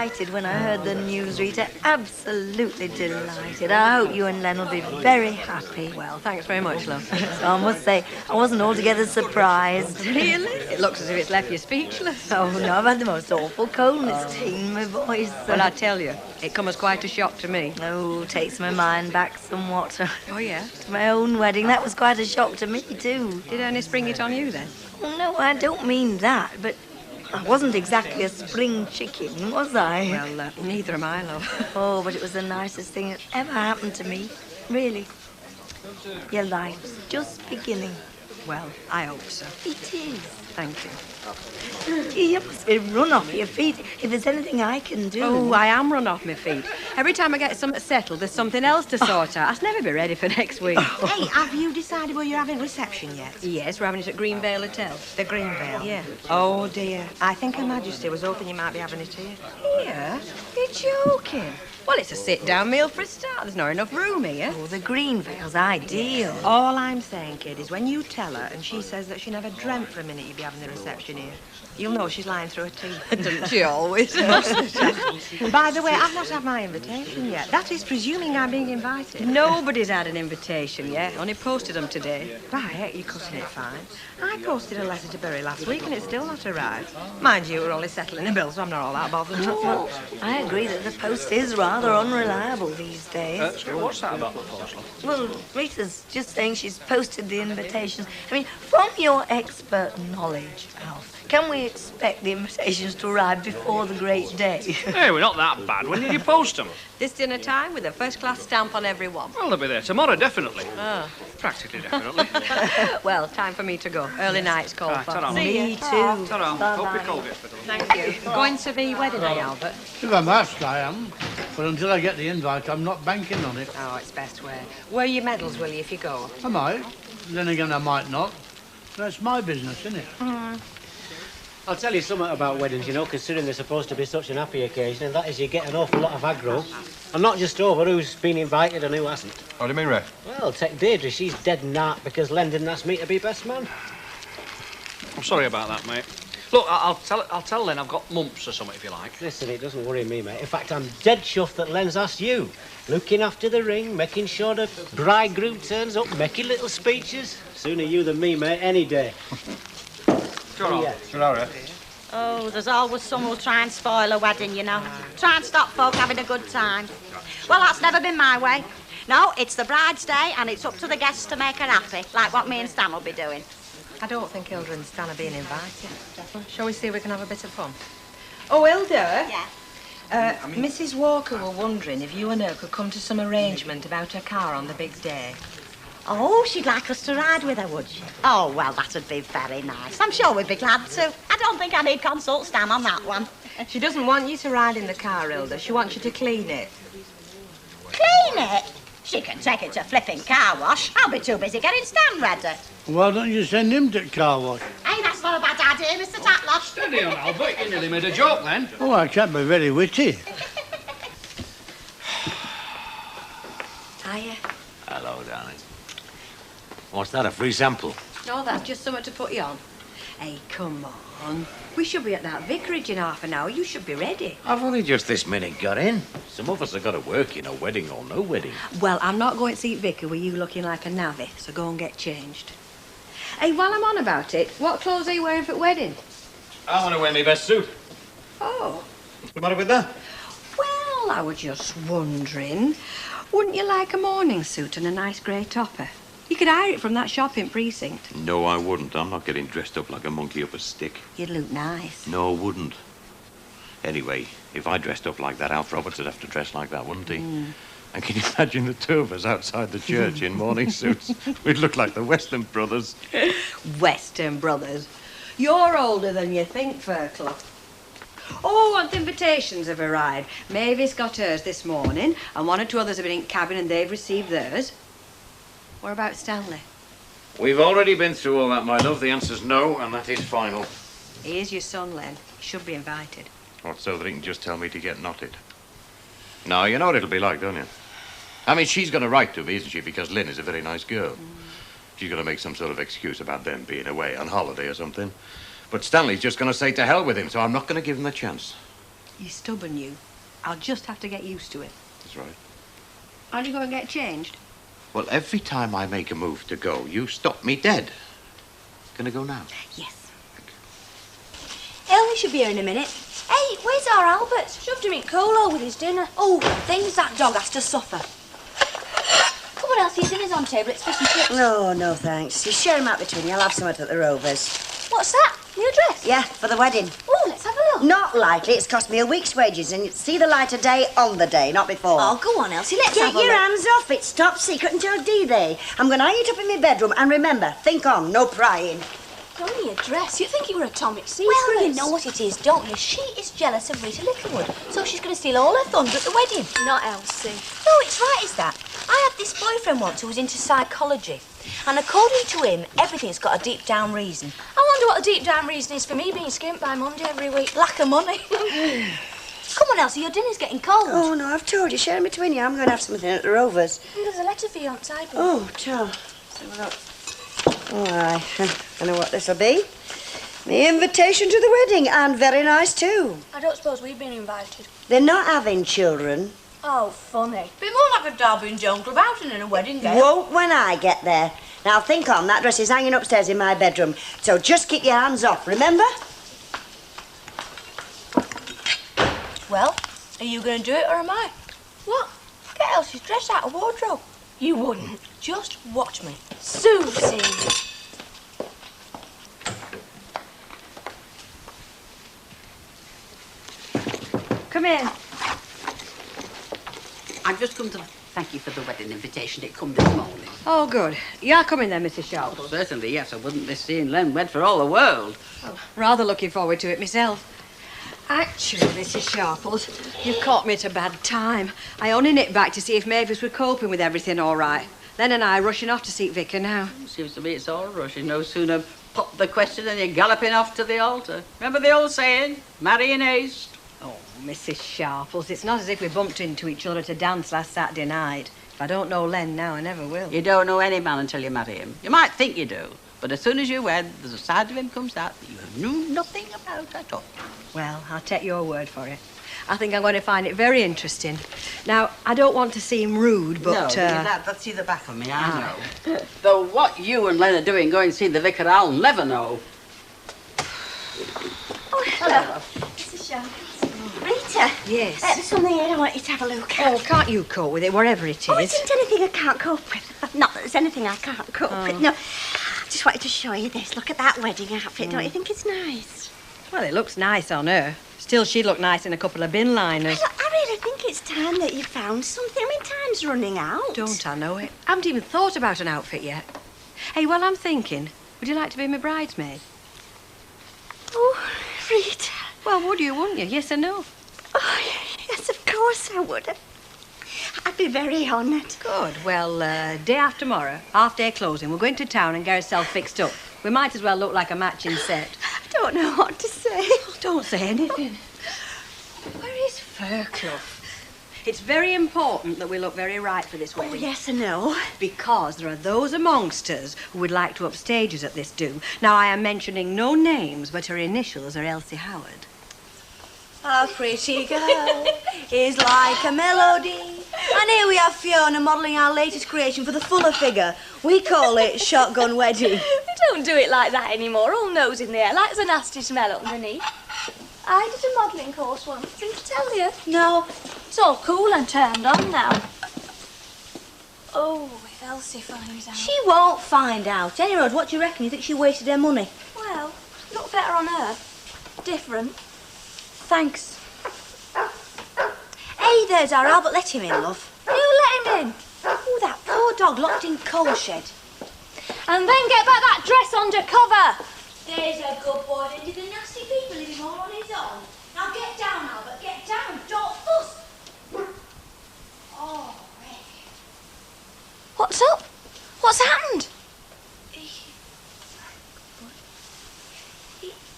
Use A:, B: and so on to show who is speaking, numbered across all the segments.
A: delighted when I heard the news, Rita. Absolutely delighted. I hope you and Len will be very happy.
B: Well, thanks very much, love.
A: So I must say, I wasn't altogether surprised.
B: Really? It looks as if it's left you speechless.
A: Oh, no, I've had the most awful coldness in my voice.
B: Well, I tell you, it come as quite a shock to me.
A: Oh, takes my mind back somewhat.
B: Oh, yeah?
A: To my own wedding. That was quite a shock to me, too.
B: Did Ernest spring it on you, then?
A: Oh, no, I don't mean that, but I wasn't exactly a spring chicken, was I?
B: Well, neither am I, love.
A: Oh, but it was the nicest thing that ever happened to me. Really. Your life's just beginning.
B: Well, I hope so.
A: It is.
B: Thank you.
A: You must be run off your feet if there's anything I can do.
B: Oh, I am run off my feet. Every time I get something settled, there's something else to sort out. I'll never be ready for next week.
C: Hey, have you decided where you're having reception yet?
B: Yes, we're having it at Greenvale Hotel.
C: The Greenvale?
B: Yeah.
C: Oh, dear. I think Her Majesty was hoping you might be having it here.
B: Here? You're joking. Well, it's a sit-down meal for a start. There's not enough room here.
A: Oh, the Greenvale's ideal.
C: All I'm saying, kid, is when you tell her and she says that she never dreamt for a minute you'd be having the reception here, you'll know she's lying through her teeth.
B: Doesn't she always?
C: By the way, I've not had my invitation yet. That is presuming I'm being invited.
B: Nobody's had an invitation yet. Only posted them today.
C: Right, you're cutting it fine. I posted a letter to Bury last week and it's still not arrived. Mind you, we're only settling the bill, so I'm not all that bothered.
A: Well, I agree that the post is rather unreliable these days.
D: What's that about the post?
A: Well, Rita's just saying she's posted the invitations. I mean, from your expert knowledge, Alf, can we expect the invitations to arrive before the great day?
D: Hey, we're not that bad. When did you post them?
B: This dinner time with a first-class stamp on every one.
D: Well, they'll be there tomorrow, definitely.
B: Oh.
D: Practically, definitely.
B: Well, time for me to go. Early night's called
D: Right,
B: for.
D: ta-ra.
A: Me too.
D: Ta-ra.
A: Bye-bye.
D: Hope you called it.
B: Thank you. Going to the wedding, are you, Albert?
E: If I'm asked, I am. But until I get the invite, I'm not banking on it.
C: Oh, it's best wear. Wear your medals, will you, if you go?
E: I might. Then again, I might not. That's my business, isn't it?
F: I'll tell you something about weddings, you know, considering they're supposed to be such an happy occasion, and that is you get an awful lot of aggro. And not just over who's been invited and who hasn't.
G: What do you mean, Ray?
F: Well, take Deirdre, she's dead nart because Len didn't ask me to be best man.
D: I'm sorry about that, mate. Look, I'll tell Len I've got mumps or something, if you like.
F: Listen, it doesn't worry me, mate. In fact, I'm dead chuffed that Len's asked you. Looking after the ring, making sure the bridegroom turns up, making little speeches. Sooner you than me, mate, any day.
D: Sure,
F: Yeah.
G: Sure,
H: Oh, there's always someone who'll try and spoil a wedding, you know. Try and stop folk having a good time. Well, that's never been my way. No, it's the bride's day and it's up to the guests to make her happy, like what me and Stan will be doing.
C: I don't think Hilda and Stan are being invited. Shall we see if we can have a bit of fun? Oh, Hilda?
H: Yeah.
C: Mrs. Walker were wondering if you and her could come to some arrangement about her car on the big day.
H: Oh, she'd like us to ride with her, would she? Oh, well, that'd be very nice. I'm sure we'd be glad to. I don't think I need consult Stan on that one.
C: She doesn't want you to ride in the car, Hilda. She wants you to clean it.
H: Clean it? She can take it to flipping car wash. I'll be too busy getting Stan ready.
E: Why don't you send him to the car wash?
H: Hey, that's not a bad idea, Mr. Tatlock.
D: Steady on, Albert. You nearly made a joke then.
E: Oh, I can't be very witty.
A: Hiya.
G: Hello, darling. What's that, a free sample?
B: No, that's just something to put you on. Hey, come on. We should be at that vicarage in half an hour. You should be ready.
G: I've only just this minute got in. Some of us have got to work, you know, wedding or no wedding.
B: Well, I'm not going to see Vicar with you looking like a navvy, so go and get changed. Hey, while I'm on about it, what clothes are you wearing for the wedding?
G: I want to wear my best suit.
B: Oh.
G: What's the matter with that?
B: Well, I was just wondering, wouldn't you like a morning suit and a nice grey topper? You could hire it from that shop in Precinct.
G: No, I wouldn't. I'm not getting dressed up like a monkey up a stick.
B: You'd look nice.
G: No, wouldn't. Anyway, if I dressed up like that, Alf Roberts would have to dress like that, wouldn't he? And can you imagine the two of us outside the church in morning suits? We'd look like the Western Brothers.
B: Western Brothers. You're older than you think, Ferkler. Oh, and the invitations have arrived. Mavis got hers this morning, and one or two others have been in cabin and they've received theirs. What about Stanley?
G: We've already been through all that, my love. The answer's no, and that is final.
B: He is your son, Len. He should be invited.
G: What, so that he can just tell me to get knotted? No, you know what it'll be like, don't you? I mean, she's going to write to me, isn't she? Because Lynn is a very nice girl. She's going to make some sort of excuse about them being away on holiday or something. But Stanley's just going to say to hell with him, so I'm not going to give him a chance.
B: You're stubborn, you. I'll just have to get used to it.
G: That's right.
B: Aren't you going to get changed?
G: Well, every time I make a move to go, you stop me dead. Gonna go now?
I: Yes. Ellie should be here in a minute. Hey, where's our Albert? Shoved him in Colo with his dinner. Oh, things that dog has to suffer. Come on, Elsie, your dinner's on table. It's fish and chips.
J: No, thanks. You share them out between you. I'll have some at the Rovers.
I: What's that? New dress?
J: Yeah, for the wedding.
I: Oh, let's have a look.
J: Not likely. It's cost me a week's wages and you'd see the light of day on the day, not before.
I: Oh, go on, Elsie, let's
J: Get
I: have a
J: your
I: look.
J: hands off. It's top secret until D-Day. I'm going to hang it up in my bedroom. And remember, think on, no prying.
I: Only a dress. You'd think it were atomic secrets. Well, you know what it is, don't you? She is jealous of Rita Littlewood, so she's going to steal all her thunder at the wedding. Not Elsie. No, it's right, is that? I had this boyfriend once who was into psychology, and according to him, everything's got a deep down reason. I wonder what the deep down reason is for me being skimped by Monday every week. Lack of money. Come on, Elsie, your dinner's getting cold.
J: Oh, no, I've told you. Share them between you. I'm going to have something at the Rovers.
I: There's a letter for you on table.
J: Oh, Tom. Let's have a look. All right. I know what this'll be. The invitation to the wedding, and very nice too.
I: I don't suppose we've been invited.
J: They're not having children.
I: Oh, funny. Bit more like a Derby and Joan Club outing than a wedding day.
J: Won't when I get there. Now think on, that dress is hanging upstairs in my bedroom, so just keep your hands off, remember?
I: Well, are you going to do it or am I? What? Get Elsie's dress out of wardrobe. You wouldn't. Just watch me. Susie!
B: Come in.
K: I've just come to thank you for the wedding invitation. It come this morning.
B: Oh, good. You are coming then, Mrs. Sharp?
K: Well, certainly, yes. I wouldn't miss seeing Len wed for all the world.
B: Oh, rather looking forward to it myself. Actually, Mrs. Sharples, you've caught me at a bad time. I only nipped back to see if Mavis were coping with everything all right. Len and I are rushing off to see Vicar now.
K: Seems to me it's all rush. You no sooner pop the question than you're galloping off to the altar. Remember the old saying, marry in haste?
B: Oh, Mrs. Sharples, it's not as if we bumped into each other at a dance last Saturday night. If I don't know Len now, I never will.
K: You don't know any man until you marry him. You might think you do, but as soon as you're wed, there's a side of him comes out that you knew nothing about at all.
B: Well, I'll take your word for it. I think I'm going to find it very interesting. Now, I don't want to seem rude, but...
K: No, that's the back of me, I know. Though what you and Len are doing going to see the vicar, I'll never know.
I: Oh, hello. Mrs. Sharples. Rita.
B: Yes?
I: There's something here I want you to have a look at.
B: Oh, can't you cope with it, whatever it is?
I: Oh, it isn't anything I can't cope with. Not that there's anything I can't cope with, no. I just wanted to show you this. Look at that wedding outfit. Don't you think it's nice?
B: Well, it looks nice on her. Still, she'd look nice in a couple of bin liners.
I: I really think it's time that you found something. I mean, time's running out.
B: Don't I know it? I haven't even thought about an outfit yet. Hey, well, I'm thinking, would you like to be my bridesmaid?
I: Oh, Rita.
B: Well, would you, wouldn't you? Yes or no?
I: Oh, yes, of course I would. I'd be very honoured.
B: Good. Well, day after tomorrow, half-day closing, we'll go into town and get ourselves fixed up. We might as well look like a matching set.
I: I don't know what to say.
B: Oh, don't say anything. Where is Fairclough? It's very important that we look very right for this wedding.
I: Oh, yes, I know.
B: Because there are those amongst us who would like to upstage us at this do. Now, I am mentioning no names, but her initials are Elsie Howard.
I: Our pretty girl is like a melody. And here we have Fiona modelling our latest creation for the fuller figure. We call it Shotgun Wedding.
L: We don't do it like that anymore, all nose in the air, like there's a nasty smell underneath. I did a modelling course once, didn't I tell you?
I: No,
L: it's all cool and turned on now. Oh, if Elsie finds out.
I: She won't find out. Any road, what do you reckon? You think she wasted her money?
L: Well, not better on her. Different.
I: Thanks. Hey, there's our Albert. Let him in, love.
L: You let him in.
I: Oh, that poor dog locked in coal shed.
L: And then get back that dress under cover.
I: There's a good boy. Into the nasty people living all on his own. Now get down, Albert. Get down. Don't fuss. Oh, Rick.
L: What's up? What's happened?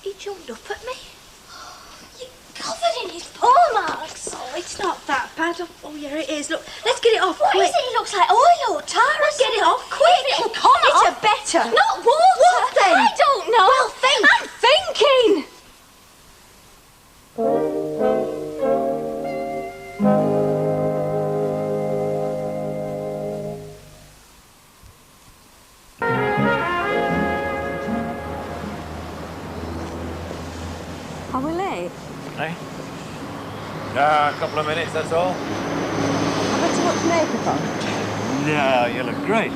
I: He jumped up at me.
L: Covered in his paw marks.
I: Oh, it's not that bad. Oh, yeah, it is. Look, let's get it off.
L: What
I: quick.
L: is it? It looks like oil or tar.
I: Let's get it off quick.
L: It'll come
I: It's
L: off.
I: a better.
L: Not water.
I: What then?
L: I don't know.
I: Well, think.
L: I'm thinking.
G: Eh? A couple of minutes, that's all.
C: Have I too much makeup on?
G: No, you look great.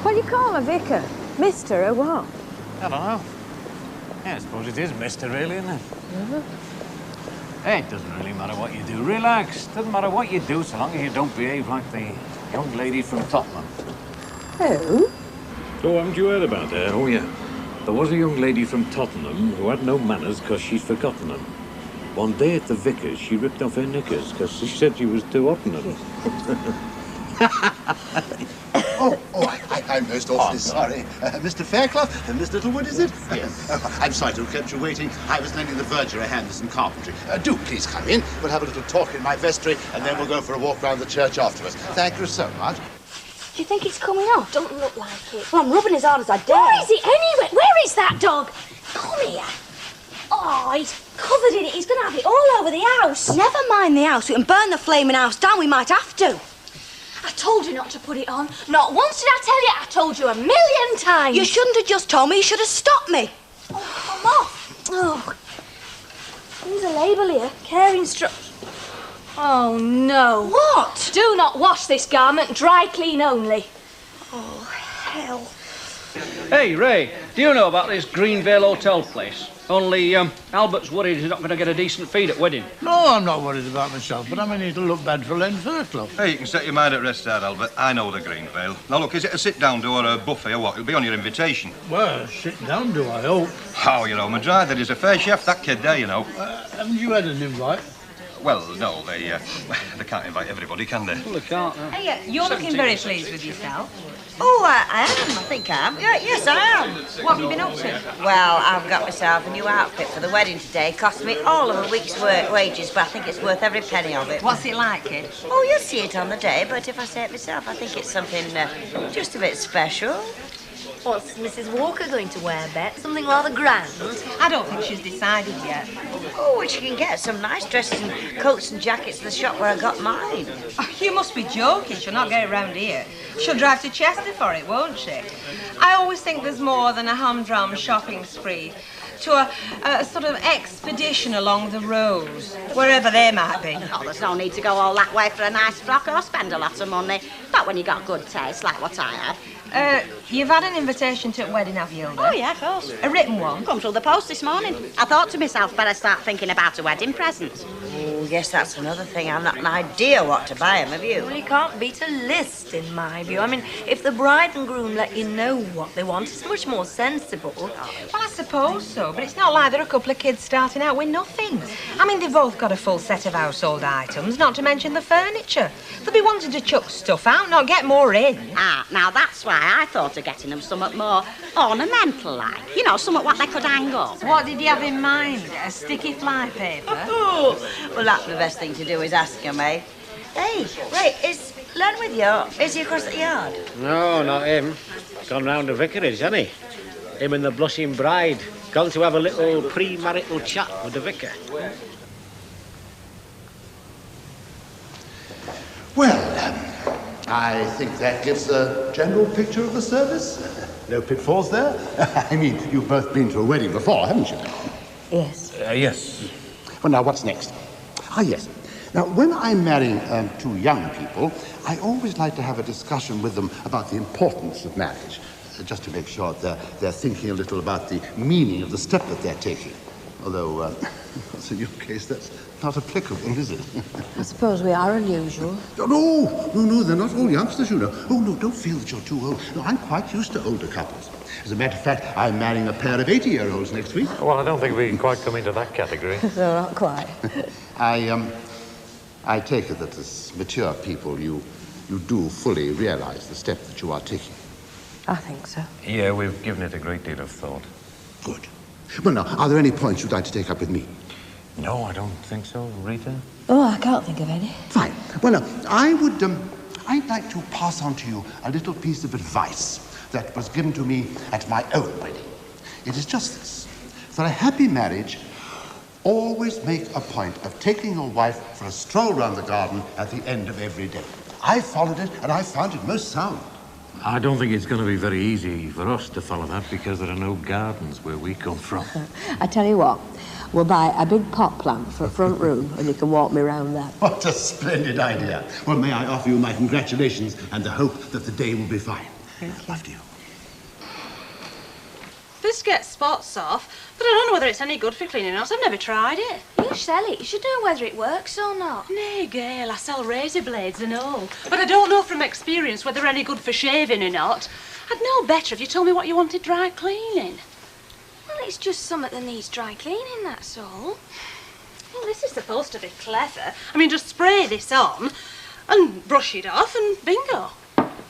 C: What do you call a vicar? Mister or what?
G: I don't know. Yeah, I suppose it is Mister, really, isn't it? Hey, it doesn't really matter what you do. Relax. Doesn't matter what you do, so long as you don't behave like the young lady from Tottenham.
C: Who?
G: Oh, haven't you heard about her? Oh, yeah. There was a young lady from Tottenham who had no manners because she'd forgotten them. One day at the vicar's, she ripped off her knickers because she said she was too hot in them.
M: I'm most awfully sorry. Mr. Fairclough, Miss Littlewood, is it? Yes. I'm sorry to have kept you waiting. I was lending the verger a hand with some carpentry. Do please come in. We'll have a little talk in my vestry, and then we'll go for a walk round the church afterwards. Thank you so much.
L: Do you think it's coming off? Don't look like it.
I: Well, I'm rubbing as hard as I dare.
L: Where is it anyway? Where is that dog? Come here. Oh, he's covered in it. He's going to have it all over the house.
I: Never mind the house. We can burn the flaming house down. We might have to.
L: I told you not to put it on. Not once did I tell you. I told you a million times.
I: You shouldn't have just told me. You should have stopped me.
L: Oh, come off. Oh. There's a label here. Care instructions. Oh, no.
I: What?
L: Do not wash this garment. Dry clean only.
I: Oh, hell.
D: Hey, Ray, do you know about this Greenvale hotel place? Only Albert's worried he's not going to get a decent feed at wedding.
E: No, I'm not worried about myself, but I mean, it'll look bad for Len Fairclough.
N: Hey, you can set your mind at rest there, Albert. I know the Greenvale. Now, look, is it a sit-down do or a buffet or what? It'll be on your invitation.
E: Well, sit down, do I hope?
N: Oh, you know, Madry, that is a fair chef, that kid there, you know.
E: Haven't you had an invite?
N: Well, no, they can't invite everybody, can they?
D: Well, they can't, no.
C: Hey, you're looking very pleased with yourself.
B: Oh, I am. I think I am. Yeah, yes, I am.
C: What have you been up to?
B: Well, I've got myself a new outfit for the wedding today. Cost me all of a week's wages, but I think it's worth every penny of it.
C: What's it like, kid?
B: Oh, you'll see it on the day, but if I say it myself, I think it's something just a bit special.
A: What's Mrs. Walker going to wear, Bet? Something rather grand?
C: I don't think she's decided yet.
B: Oh, well, she can get some nice dresses and coats and jackets at the shop where I got mine.
C: Oh, you must be joking. She'll not get it round here. She'll drive to Chester for it, won't she? I always think there's more than a humdrum shopping spree to a sort of expedition along the roads, wherever they might be.
H: Oh, there's no need to go all that way for a nice frock or spend a lot of money. Not when you got good taste, like what I have.
C: You've had an invitation to a wedding, have you, Hilda?
H: Oh, yeah, of course.
C: A written one?
H: Come through the post this morning. I thought to myself, better start thinking about a wedding present.
B: Oh, yes, that's another thing. I've not an idea what to buy him, have you?
A: Well, you can't beat a list, in my view. I mean, if the bride and groom let you know what they want, it's much more sensible.
C: Well, I suppose so, but it's not like they're a couple of kids starting out with nothing. I mean, they've both got a full set of household items, not to mention the furniture. They'll be wanting to chuck stuff out, not get more in.
H: Ah, now that's why I thought of getting them something more ornamental-like. You know, something what they could hang up.
C: What did you have in mind? A sticky fly paper?
B: Oh, well, that's the best thing to do is ask him, eh? Hey, wait, is Len with you? Is he across the yard?
F: No, not him. Gone round the vicarage, hasn't he? Him and the blushing bride. Gone to have a little pre-marital chat with the vicar.
M: Well, I think that gives a general picture of the service. No pitfalls there. I mean, you've both been to a wedding before, haven't you?
C: Yes.
M: Yes. Well, now, what's next? Ah, yes. Now, when I'm marrying two young people, I always like to have a discussion with them about the importance of marriage, just to make sure that they're thinking a little about the meaning of the step that they're taking. Although, in your case, that's not applicable, is it?
C: I suppose we are unusual.
M: No, they're not all youngsters, you know. Oh, no, don't feel that you're too old. No, I'm quite used to older couples. As a matter of fact, I'm marrying a pair of 80-year-olds next week.
G: Well, I don't think we can quite come into that category.
C: No, not quite.
M: I take it that as mature people, you do fully realise the step that you are taking.
C: I think so.
G: Yeah, we've given it a great deal of thought.
M: Good. Well, now, are there any points you'd like to take up with me?
G: No, I don't think so, Rita.
C: Oh, I can't think of any.
M: Fine. Well, now, I'd like to pass on to you a little piece of advice that was given to me at my own wedding. It is just this. For a happy marriage, always make a point of taking your wife for a stroll around the garden at the end of every day. I followed it, and I found it most sound.
G: I don't think it's going to be very easy for us to follow that because there are no gardens where we come from.
B: I tell you what, we'll buy a big pot plant for a front room and you can walk me round that.
M: What a splendid idea. Well, may I offer you my congratulations and the hope that the day will be fine. After you.
O: This gets spots off, but I don't know whether it's any good for cleaning out. I've never tried it.
L: You sell it. You should know whether it works or not.
O: Nay, Gail, I sell razor blades and all. But I don't know from experience whether they're any good for shaving or not. I'd know better if you told me what you wanted dry cleaning.
L: Well, it's just something that needs dry cleaning, that's all.
O: Well, this is supposed to be clever. I mean, just spray this on and brush it off and bingo.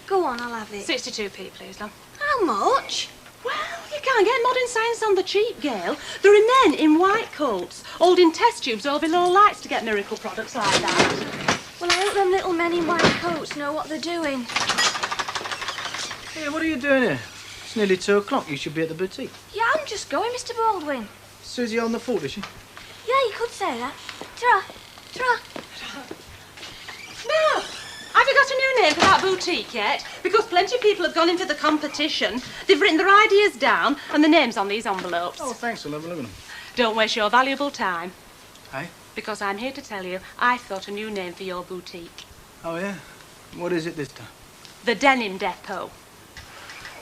L: Go on, I'll have it.
O: 62p, please, love.
L: How much?
O: Well, you can't get modern science on the cheap, Gail. There are men in white coats holding test tubes over low lights to get miracle products like that.
L: Well, I hope them little men in white coats know what they're doing.
D: Hey, what are you doing here? It's nearly 2 o'clock. You should be at the boutique.
L: Yeah, I'm just going, Mr. Baldwin.
D: Susie on the fort, is she?
L: Yeah, you could say that. Ta-ra. Ta-ra.
O: No! Have you got a new name for that boutique yet? Because plenty of people have gone into the competition. They've written their ideas down and the names on these envelopes.
D: Oh, thanks. I'll have a look at them.
O: Don't waste your valuable time.
D: Hey?
O: Because I'm here to tell you I've thought a new name for your boutique.
D: Oh, yeah? What is it this time?
O: The Denim Depot.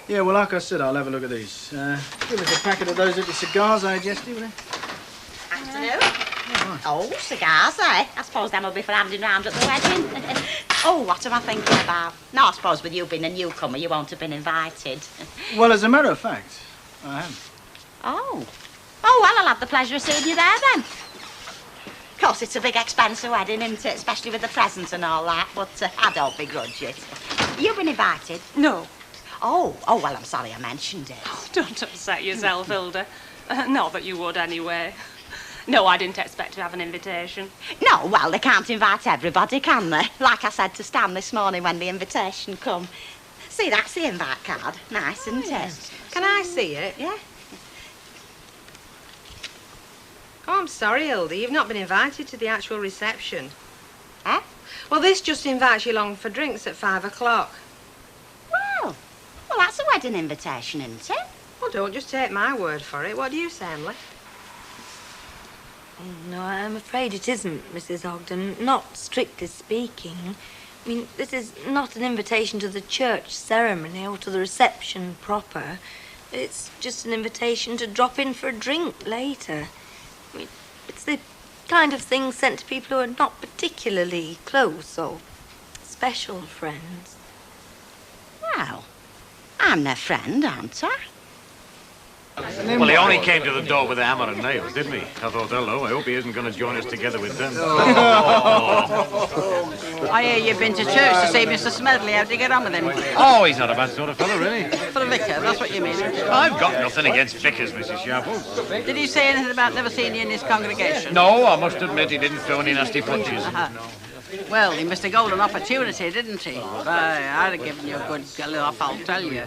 D: Yeah, well, like I said, I'll have a look at these. Give us a packet of those little cigars I had yesterday, will you?
H: Afternoon. Oh, cigars, eh? I suppose them will be for handing round at the wedding. Oh, what am I thinking about? No, I suppose with you being a newcomer, you won't have been invited.
D: Well, as a matter of fact, I am.
H: Oh. Oh, well, I'll have the pleasure of seeing you there, then. Of course, it's a big, expensive wedding, isn't it? Especially with the presents and all that, but I don't begrudge it. You've been invited?
O: No.
H: Oh, well, I'm sorry I mentioned it.
O: Oh, don't upset yourself, Hilda. Not that you would, anyway. No, I didn't expect to have an invitation.
H: No, well, they can't invite everybody, can they? Like I said to Stan this morning when the invitation come. See, that's the invite card. Nice, isn't it?
C: Can I see it?
H: Yeah.
C: Oh, I'm sorry, Hilda. You've not been invited to the actual reception.
H: Eh?
C: Well, this just invites you along for drinks at 5 o'clock.
H: Well, that's a wedding invitation, isn't it?
C: Well, don't just take my word for it. What do you say, Emily?
A: No, I'm afraid it isn't, Mrs. Ogden. Not strictly speaking. I mean, this is not an invitation to the church ceremony or to the reception proper. It's just an invitation to drop in for a drink later. I mean, it's the kind of thing sent to people who are not particularly close or special friends.
H: Well, I'm their friend, aren't I?
G: Well, he only came to the door with a hammer and nails, didn't he? I thought, hello, I hope he isn't going to join us together with them.
K: I hear you've been to church to see Mr. Smedley. How'd you get on with him?
G: Oh, he's not a bad sort of fellow, really.
K: For a vicar, that's what you mean.
G: I've got nothing against vicars, Mrs. Sharple.
K: Did he say anything about never seeing you in his congregation?
G: No, I must admit he didn't throw any nasty punches.
K: Well, he missed a golden opportunity, didn't he? I'd have given you a good laugh, I'll tell you.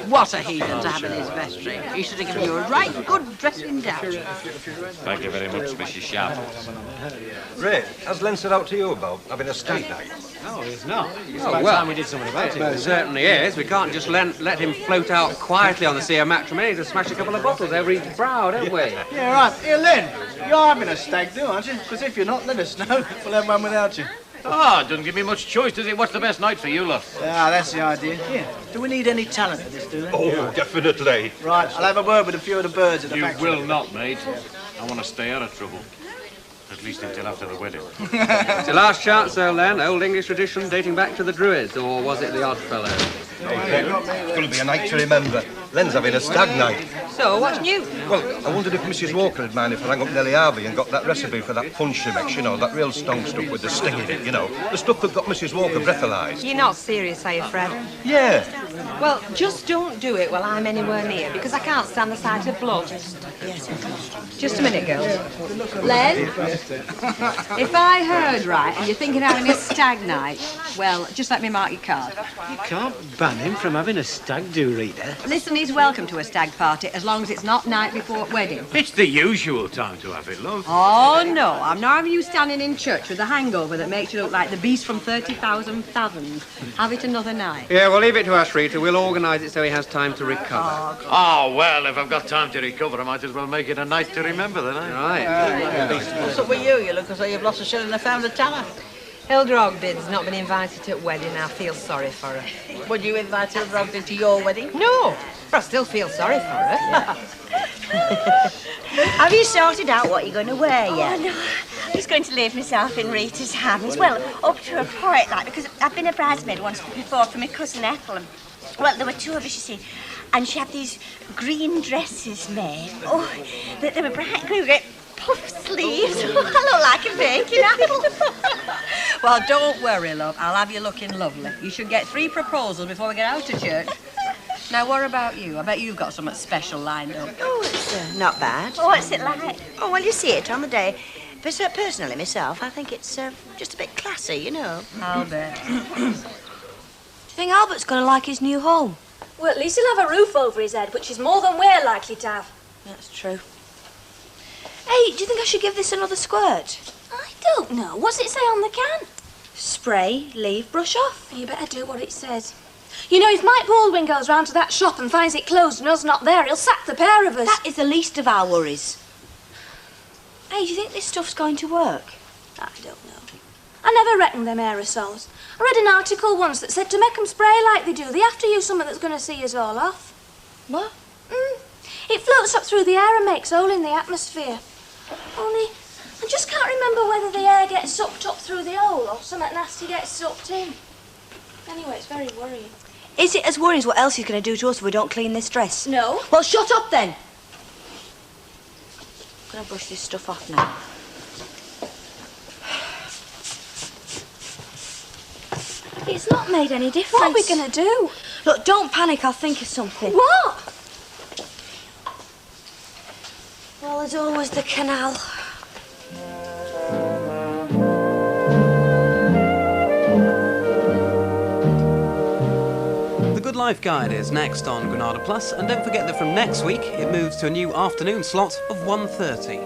K: What a heathen to have in his vestry. He should have given you a right good dressing down.
G: Thank you very much, Mrs. Sharple.
N: Ray, has Len said out to you about having a stag night?
F: No, he's not. It's
P: Oh,
F: about
P: well,
F: time we did something about it.
P: Well, it certainly is. We can't just let him float out quietly on the sea of matrimony to smash a couple of bottles over his brow, don't we?
D: Yeah, right. Here, Len, you're having a stag do, aren't you? Because if you're not, let us know. We'll have one without you.
G: Ah, it doesn't give me much choice, does it? What's the best night for you lot?
D: Ah, that's the idea. Yeah. Do we need any talent at this, do we?
N: Oh, definitely.
D: Right, I'll have a word with a few of the birds at the
G: You
D: factory.
G: will not, mate. I want to stay out of trouble. At least until after the wedding.
P: It's your last chance, though, Len. Old English tradition dating back to the Druids, or was it the Oddfellows?
N: It's going to be a night to remember. Len's having a stag night.
C: So, what's new?
N: Well, I wondered if Mrs. Walker would mind if I rang up Nellie Harvey and got that recipe for that punch she makes, you know, that real strong stuff with the sting in it, you know. The stuff that got Mrs. Walker breathalyzed.
C: You're not serious, are you, Fred?
N: Yeah.
C: Well, just don't do it while I'm anywhere near, because I can't stand the sight of blood. Just a minute, girls.
B: Len, if I heard right and you're thinking of having a stag night, well, just let me mark your card.
F: You can't ban him from having a stag do, Rita.
B: Listen, Everybody's welcome to a stag party as long as it's not night before wedding.
G: It's the usual time to have it, love.
B: Oh, no, I'm not having you standing in church with a hangover that makes you look like the beast from 30,000 Fathoms. Have it another night.
P: Yeah, we'll leave it to us, Rita. We'll organise it so he has time to recover.
G: Oh, well, if I've got time to recover, I might as well make it a night to remember, then, eh?
P: Right.
C: What's up with you? You look as though you've lost a shilling and found a tenner. Hilda Ogden's not been invited to a wedding. I feel sorry for her. Would you invite Hilda Ogden to your wedding? No, but I still feel sorry for her.
I: Have you sorted out what you're going to wear yet?
H: Oh, no. I'm just going to leave myself in Rita's hands. Well, up to a point, like, because I've been a bridesmaid once before for my cousin Ethel. And, well, there were two of us, you see, and she had these green dresses made. Oh, they were bright green, great puff sleeves. I look like a baking apple.
B: Well, don't worry, love. I'll have you looking lovely. You should get 3 proposals before we get out of church. Now, what about you? I bet you've got something special lined up.
J: Oh, it's not bad.
H: Oh, what's it like?
J: Oh, well, you see it on the day. But personally, myself, I think it's just a bit classy, you know.
B: I'll bet.
J: Do you think Albert's going to like his new home?
L: Well, at least he'll have a roof over his head, which is more than we're likely to have.
J: That's true. Hey, do you think I should give this another squirt?
L: I don't know. What's it say on the can?
J: Spray, leave, brush off.
L: You better do what it says. You know, if Mike Baldwin goes round to that shop and finds it closed and us not there, he'll sack the pair of us.
J: That is the least of our worries. Hey, do you think this stuff's going to work?
L: I don't know. I never reckoned them aerosols. I read an article once that said to make them spray like they do, they have to use something that's going to see us all off.
J: What?
L: It floats up through the air and makes hole in the atmosphere. Only, I just can't remember whether the air gets sucked up through the hole or something nasty gets sucked in. Anyway, it's very worrying.
J: Is it as worrying as what else he's going to do to us if we don't clean this dress?
L: No.
J: Well, shut up then. I'm going to brush this stuff off now.
L: It's not made any difference. What are we going to do?
J: Look, don't panic. I'll think of something.
L: What?
J: Well, there's always the canal.
Q: The Good Life Guide is next on Granada Plus, and don't forget that from next week it moves to a new afternoon slot of 1:30.